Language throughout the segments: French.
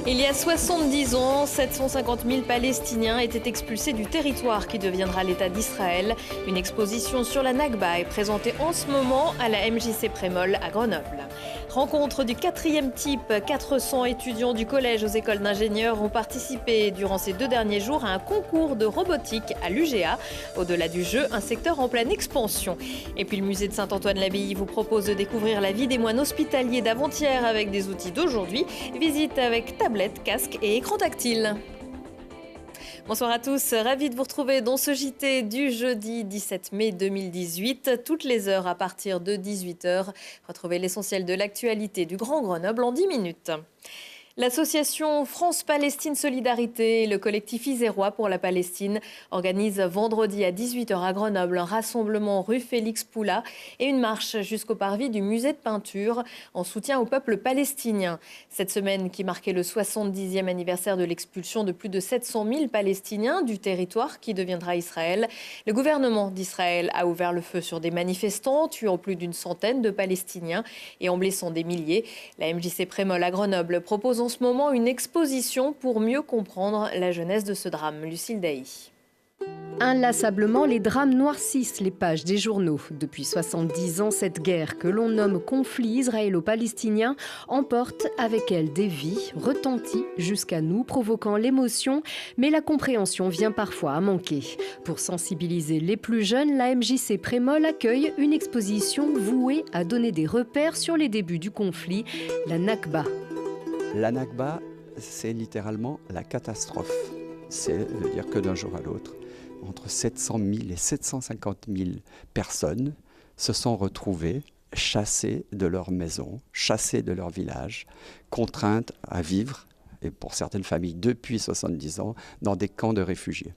Il y a 70 ans, 750 000 Palestiniens étaient expulsés du territoire qui deviendra l'État d'Israël. Une exposition sur la Nakba est présentée en ce moment à la MJC Prémol à Grenoble. Rencontre du 4e type, 400 étudiants du collège aux écoles d'ingénieurs ont participé durant ces 2 derniers jours à un concours de robotique à l'UGA. Au-delà du jeu, un secteur en pleine expansion. Et puis le musée de Saint-Antoine-l'Abbaye vous propose de découvrir la vie des moines hospitaliers d'avant-hier avec des outils d'aujourd'hui. Visite avec tablette, casque et écran tactile. Bonsoir à tous, ravi de vous retrouver dans ce JT du jeudi 17 mai 2018. Toutes les heures à partir de 18h. Retrouvez l'essentiel de l'actualité du Grand Grenoble en 10 minutes. L'association France-Palestine Solidarité et le collectif isérois pour la Palestine organisent vendredi à 18h à Grenoble un rassemblement rue Félix Poula et une marche jusqu'au parvis du musée de peinture en soutien au peuple palestinien. Cette semaine qui marquait le 70e anniversaire de l'expulsion de plus de 700 000 Palestiniens du territoire qui deviendra Israël, le gouvernement d'Israël a ouvert le feu sur des manifestants, tuant plus d'une centaine de Palestiniens et en blessant des milliers. La MJC Prémol à Grenoble propose en ce moment une exposition pour mieux comprendre la genèse de ce drame. Lucille Dailly. Inlassablement, les drames noircissent les pages des journaux. Depuis 70 ans, cette guerre que l'on nomme conflit israélo-palestinien emporte avec elle des vies, retentit jusqu'à nous, provoquant l'émotion, mais la compréhension vient parfois à manquer. Pour sensibiliser les plus jeunes, la MJC Prémol accueille une exposition vouée à donner des repères sur les débuts du conflit, la Nakba. La Nakba, c'est littéralement la catastrophe. C'est de dire que d'un jour à l'autre, entre 700 000 et 750 000 personnes se sont retrouvées chassées de leur maison, chassées de leur village, contraintes à vivre, et pour certaines familles depuis 70 ans, dans des camps de réfugiés.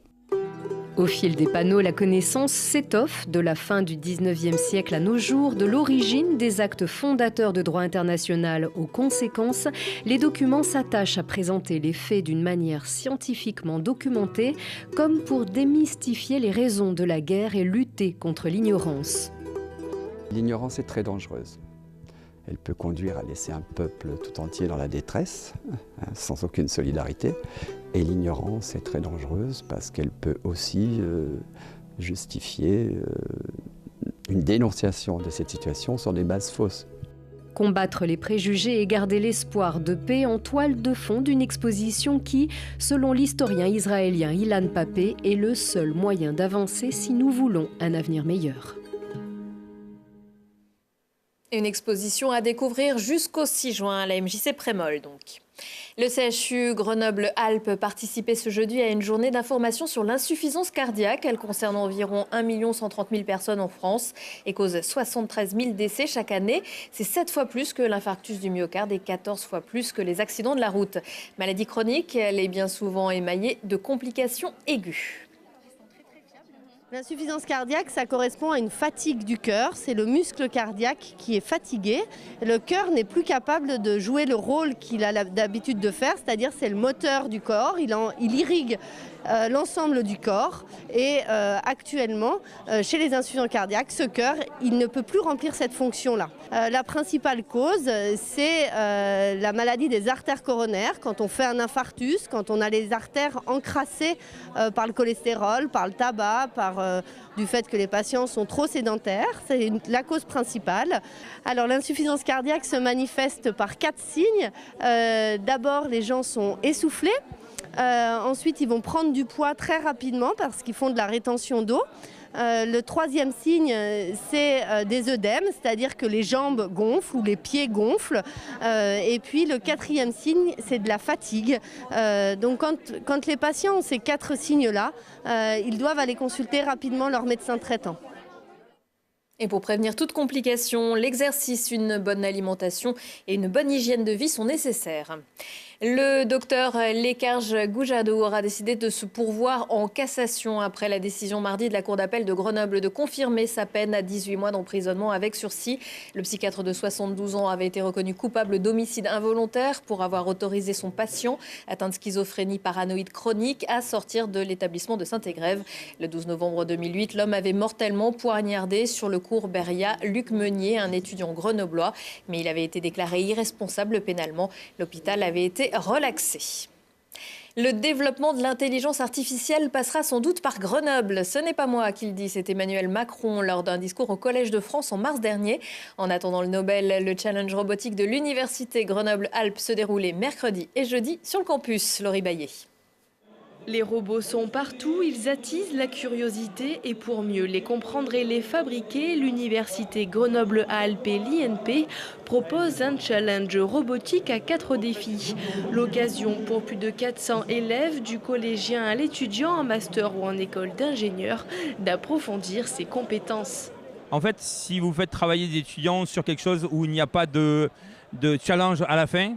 Au fil des panneaux, la connaissance s'étoffe de la fin du 19e siècle à nos jours, de l'origine des actes fondateurs de droit international aux conséquences. Les documents s'attachent à présenter les faits d'une manière scientifiquement documentée, comme pour démystifier les raisons de la guerre et lutter contre l'ignorance. L'ignorance est très dangereuse. Elle peut conduire à laisser un peuple tout entier dans la détresse, sans aucune solidarité. Et l'ignorance est très dangereuse parce qu'elle peut aussi justifier une dénonciation de cette situation sur des bases fausses. Combattre les préjugés et garder l'espoir de paix en toile de fond d'une exposition qui, selon l'historien israélien Ilan Pappé, est le seul moyen d'avancer si nous voulons un avenir meilleur. Une exposition à découvrir jusqu'au 6 juin à la MJC Prémol donc. Le CHU Grenoble-Alpes participait ce jeudi à une journée d'information sur l'insuffisance cardiaque. Elle concerne environ 1 130 000 personnes en France et cause 73 000 décès chaque année. C'est 7 fois plus que l'infarctus du myocarde et 14 fois plus que les accidents de la route. Maladie chronique, elle est bien souvent émaillée de complications aiguës. L'insuffisance cardiaque, ça correspond à une fatigue du cœur. C'est le muscle cardiaque qui est fatigué. Le cœur n'est plus capable de jouer le rôle qu'il a l'habitude de faire, c'est-à-dire c'est le moteur du corps. Il irrigue l'ensemble du corps et actuellement, chez les insuffisants cardiaques, ce cœur, il ne peut plus remplir cette fonction-là. La principale cause, c'est la maladie des artères coronaires. Quand on fait un infarctus, quand on a les artères encrassées par le cholestérol, par le tabac, du fait que les patients sont trop sédentaires, c'est la cause principale. Alors l'insuffisance cardiaque se manifeste par 4 signes. D'abord, les gens sont essoufflés. Ensuite, ils vont prendre du poids très rapidement parce qu'ils font de la rétention d'eau. Le 3e signe, c'est des œdèmes, c'est-à-dire que les jambes gonflent ou les pieds gonflent. Et puis le 4e signe, c'est de la fatigue. Donc quand les patients ont ces 4 signes-là, ils doivent aller consulter rapidement leur médecin traitant. Et pour prévenir toute complication, l'exercice, une bonne alimentation et une bonne hygiène de vie sont nécessaires. Le docteur Lekarj Goujadou aura décidé de se pourvoir en cassation après la décision mardi de la Cour d'appel de Grenoble de confirmer sa peine à 18 mois d'emprisonnement avec sursis. Le psychiatre de 72 ans avait été reconnu coupable d'homicide involontaire pour avoir autorisé son patient atteint de schizophrénie paranoïde chronique à sortir de l'établissement de Saint-Égrève. Le 12 novembre 2008, l'homme avait mortellement poignardé sur le cours Beria Luc Meunier, un étudiant grenoblois. Mais il avait été déclaré irresponsable pénalement. L'hôpital avait été et relaxés. Le développement de l'intelligence artificielle passera sans doute par Grenoble. Ce n'est pas moi qui le dis, c'est Emmanuel Macron lors d'un discours au Collège de France en mars dernier. En attendant le Nobel, le challenge robotique de l'université Grenoble-Alpes se déroulait mercredi et jeudi sur le campus. Laurie Baillet. Les robots sont partout, ils attisent la curiosité et pour mieux les comprendre et les fabriquer, l'université Grenoble-Alpes et l'INP propose un challenge robotique à 4 défis. L'occasion pour plus de 400 élèves, du collégien à l'étudiant en master ou en école d'ingénieur, d'approfondir ses compétences. En fait, si vous faites travailler des étudiants sur quelque chose où il n'y a pas de challenge à la fin,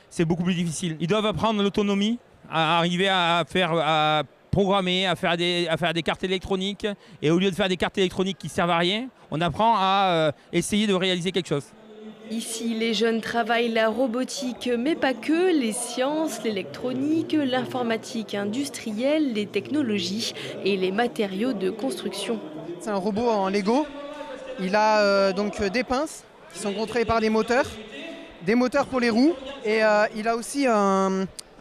c'est beaucoup plus difficile. Ils doivent apprendre l'autonomie, à arriver à programmer, à faire des cartes électroniques. Et au lieu de faire des cartes électroniques qui servent à rien, on apprend à essayer de réaliser quelque chose. Ici, les jeunes travaillent la robotique, mais pas que, les sciences, l'électronique, l'informatique industrielle, les technologies et les matériaux de construction. C'est un robot en Lego. Il a donc des pinces qui sont contrôlées par des moteurs pour les roues. Et il a aussi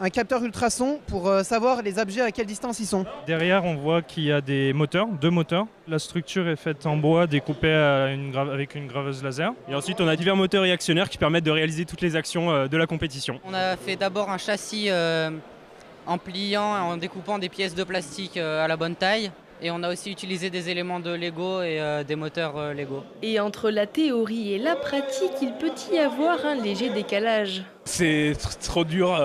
un capteur ultrason pour savoir les objets à quelle distance ils sont. Derrière, on voit qu'il y a deux moteurs. La structure est faite en bois découpée avec une graveuse laser. Et ensuite, on a divers moteurs et actionnaires qui permettent de réaliser toutes les actions de la compétition. On a fait d'abord un châssis en pliant et en découpant des pièces de plastique à la bonne taille. Et on a aussi utilisé des éléments de Lego et des moteurs Lego. Et entre la théorie et la pratique, il peut y avoir un léger décalage. C'est trop dur.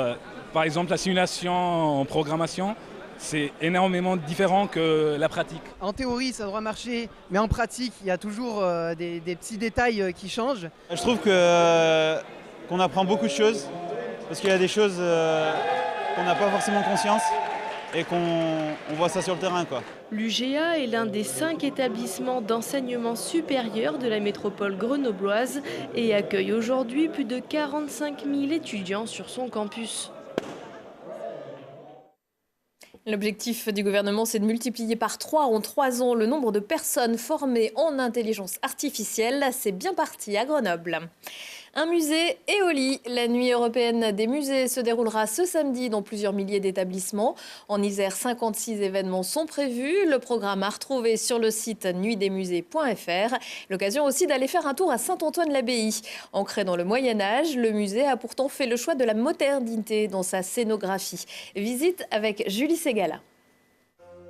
Par exemple, la simulation en programmation, c'est énormément différent que la pratique. En théorie, ça devrait marcher, mais en pratique, il y a toujours des petits détails qui changent. Je trouve qu'on apprend beaucoup de choses, parce qu'il y a des choses qu'on n'a pas forcément conscience et qu'on voit ça sur le terrain, quoi. L'UGA est l'un des 5 établissements d'enseignement supérieur de la métropole grenobloise et accueille aujourd'hui plus de 45 000 étudiants sur son campus. L'objectif du gouvernement, c'est de multiplier par 3 en 3 ans le nombre de personnes formées en intelligence artificielle. C'est bien parti à Grenoble. Un musée Éoli. La nuit européenne des musées se déroulera ce samedi dans plusieurs milliers d'établissements. En Isère, 56 événements sont prévus. Le programme à retrouver sur le site nuitdesmusées.fr. L'occasion aussi d'aller faire un tour à Saint-Antoine-l'Abbaye. Ancré dans le Moyen-Âge, le musée a pourtant fait le choix de la modernité dans sa scénographie. Visite avec Julie Ségala.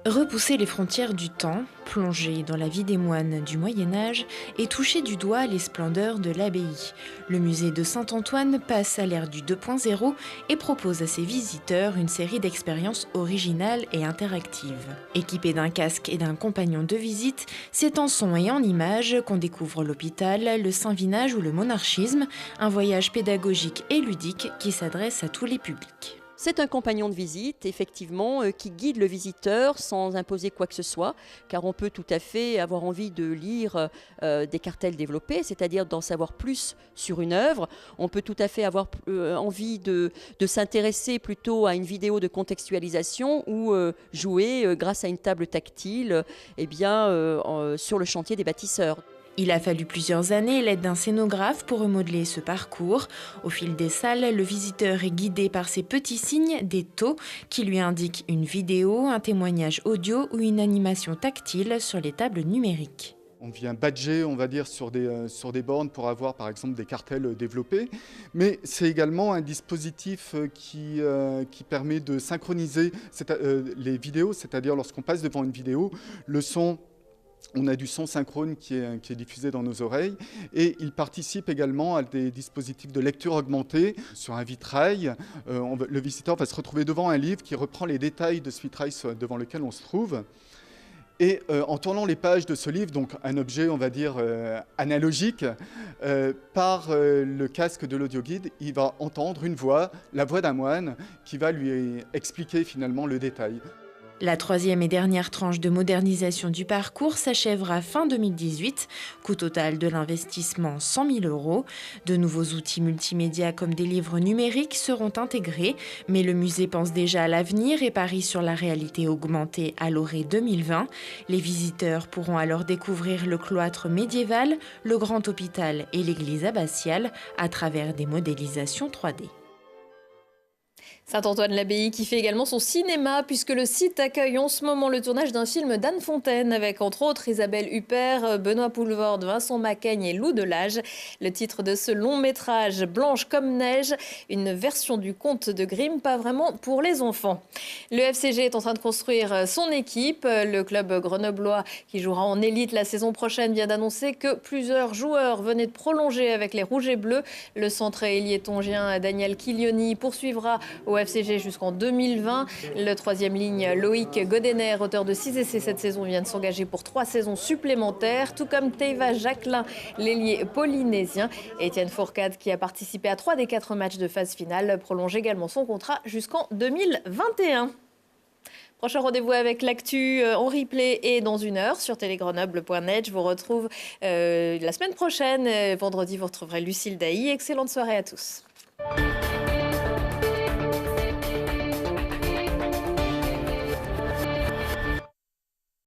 Repousser les frontières du temps, plonger dans la vie des moines du Moyen-Âge et toucher du doigt les splendeurs de l'abbaye. Le musée de Saint-Antoine passe à l'ère du 2.0 et propose à ses visiteurs une série d'expériences originales et interactives. Équipé d'un casque et d'un compagnon de visite, c'est en son et en images qu'on découvre l'hôpital, le Saint-Vinage ou le monarchisme, un voyage pédagogique et ludique qui s'adresse à tous les publics. C'est un compagnon de visite, effectivement, qui guide le visiteur sans imposer quoi que ce soit, car on peut tout à fait avoir envie de lire des cartels développés, c'est-à-dire d'en savoir plus sur une œuvre. On peut tout à fait avoir envie de s'intéresser plutôt à une vidéo de contextualisation ou jouer grâce à une table tactile sur le chantier des bâtisseurs. Il a fallu plusieurs années l'aide d'un scénographe pour remodeler ce parcours. Au fil des salles, le visiteur est guidé par ces petits signes, des taux, qui lui indiquent une vidéo, un témoignage audio ou une animation tactile sur les tables numériques. On vient badger, on va dire, sur des bornes pour avoir, par exemple, des cartels développés. Mais c'est également un dispositif qui permet de synchroniser les vidéos, c'est-à-dire lorsqu'on passe devant une vidéo, le son... On a du son synchrone qui est diffusé dans nos oreilles et il participe également à des dispositifs de lecture augmentée sur un vitrail. Le visiteur va se retrouver devant un livre qui reprend les détails de ce vitrail devant lequel on se trouve. Et en tournant les pages de ce livre, donc un objet, on va dire, analogique, par le casque de l'audioguide, il va entendre une voix, la voix d'un moine, qui va lui expliquer finalement le détail. La troisième et dernière tranche de modernisation du parcours s'achèvera fin 2018. Coût total de l'investissement 100 000 €. De nouveaux outils multimédia comme des livres numériques seront intégrés, mais le musée pense déjà à l'avenir et parie sur la réalité augmentée à l'orée 2020. Les visiteurs pourront alors découvrir le cloître médiéval, le grand hôpital et l'église abbatiale à travers des modélisations 3D. Saint-Antoine-l'Abbaye qui fait également son cinéma puisque le site accueille en ce moment le tournage d'un film d'Anne Fontaine avec entre autres Isabelle Huppert, Benoît Poulvord, Vincent Macaigne et Lou Delage. Le titre de ce long métrage, Blanche comme neige, une version du conte de Grimm, pas vraiment pour les enfants. Le FCG est en train de construire son équipe. Le club grenoblois qui jouera en élite la saison prochaine vient d'annoncer que plusieurs joueurs venaient de prolonger avec les Rouges et Bleus. Le centre ailier tongien Daniel Chiglioni poursuivra au FCG jusqu'en 2020. Le troisième ligne, Loïc Godener, auteur de 6 essais cette saison, vient de s'engager pour 3 saisons supplémentaires, tout comme Teiva Jacquelin, l'ailier polynésien. Étienne Fourcade, qui a participé à 3 des 4 matchs de phase finale, prolonge également son contrat jusqu'en 2021. Prochain rendez-vous avec l'actu en replay et dans 1 heure sur télégrenoble.net. Je vous retrouve la semaine prochaine. Vendredi, vous retrouverez Lucille Dailly. Excellente soirée à tous.